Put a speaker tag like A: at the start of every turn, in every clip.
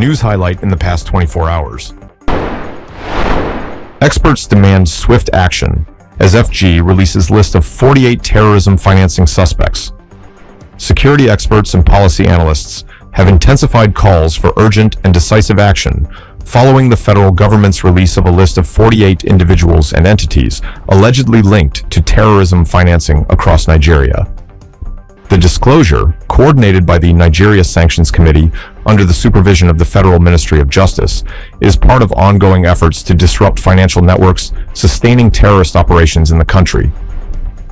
A: News highlight in the past 24 hours. Experts demand swift action as FG releases list of 48 terrorism financing suspects. Security experts and policy analysts have intensified calls for urgent and decisive action following the federal government's release of a list of 48 individuals and entities allegedly linked to terrorism financing across Nigeria. The disclosure, coordinated by the Nigeria Sanctions Committee under the supervision of the Federal Ministry of Justice, is part of ongoing efforts to disrupt financial networks sustaining terrorist operations in the country.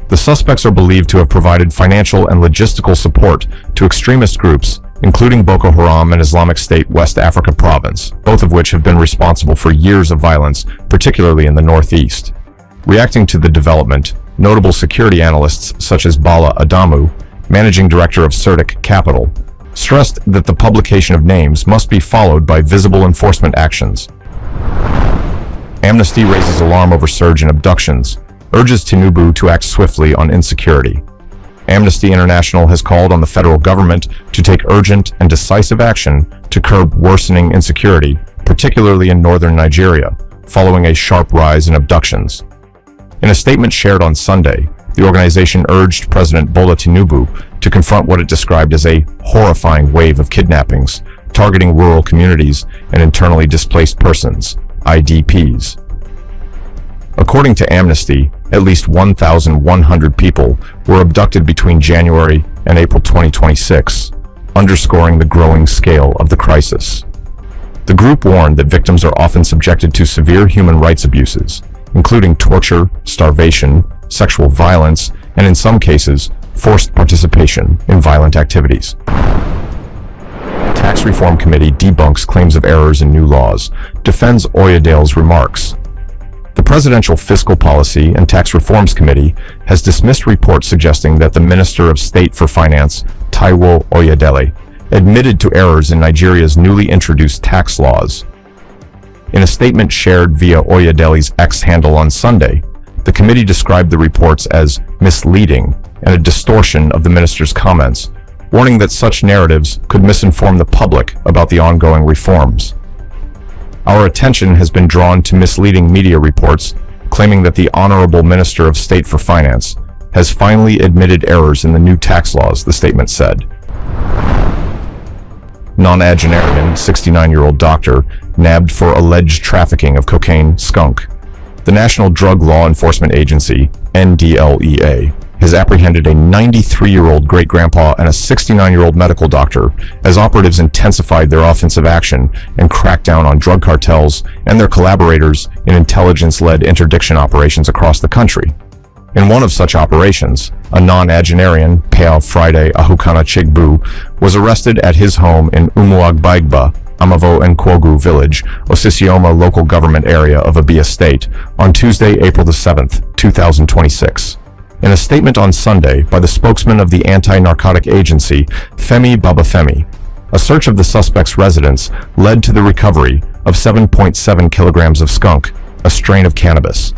A: The suspects are believed to have provided financial and logistical support to extremist groups, including Boko Haram and Islamic State West Africa Province, both of which have been responsible for years of violence, particularly in the Northeast. Reacting to the development, notable security analysts such as Bala Adamu, managing director of Certic Capital, stressed that the publication of names must be followed by visible enforcement actions. Amnesty raises alarm over surge in abductions, urges Tinubu to act swiftly on insecurity. Amnesty International has called on the federal government to take urgent and decisive action to curb worsening insecurity, particularly in northern Nigeria, following a sharp rise in abductions. In a statement shared on Sunday, the organization urged President Bola Tinubu to confront what it described as a horrifying wave of kidnappings, targeting rural communities and internally displaced persons, IDPs. According to Amnesty, at least 1,100 people were abducted between January and April 2026, underscoring the growing scale of the crisis. The group warned that victims are often subjected to severe human rights abuses, including torture, starvation, sexual violence, and in some cases, forced participation in violent activities. Tax Reform Committee debunks claims of errors in new laws, defends Oyedele's remarks. The Presidential Fiscal Policy and Tax Reforms Committee has dismissed reports suggesting that the Minister of State for Finance, Taiwo Oyedele, admitted to errors in Nigeria's newly introduced tax laws. In a statement shared via Oyedele's X handle on Sunday, the committee described the reports as misleading and a distortion of the minister's comments, warning that such narratives could misinform the public about the ongoing reforms. Our attention has been drawn to misleading media reports claiming that the Honorable Minister of State for Finance has finally admitted errors in the new tax laws, the statement said. Nonagenarian, 69-year-old doctor, nabbed for alleged trafficking of cocaine skunk. The National Drug Law Enforcement Agency, NDLEA, has apprehended a 93-year-old great-grandpa and a 69-year-old medical doctor as operatives intensified their offensive action and cracked down on drug cartels and their collaborators in intelligence-led interdiction operations across the country. In one of such operations, a nonagenarian, Peao Friday Ahukana Chigbu, was arrested at his home in Umuagbaigba, Amavo Nkwogu Village, Osisioma local government area of Abia State, on Tuesday, April 7, 2026. In a statement on Sunday by the spokesman of the anti-narcotic agency, Femi Babafemi, a search of the suspect's residence led to the recovery of 7.7 kilograms of skunk, a strain of cannabis.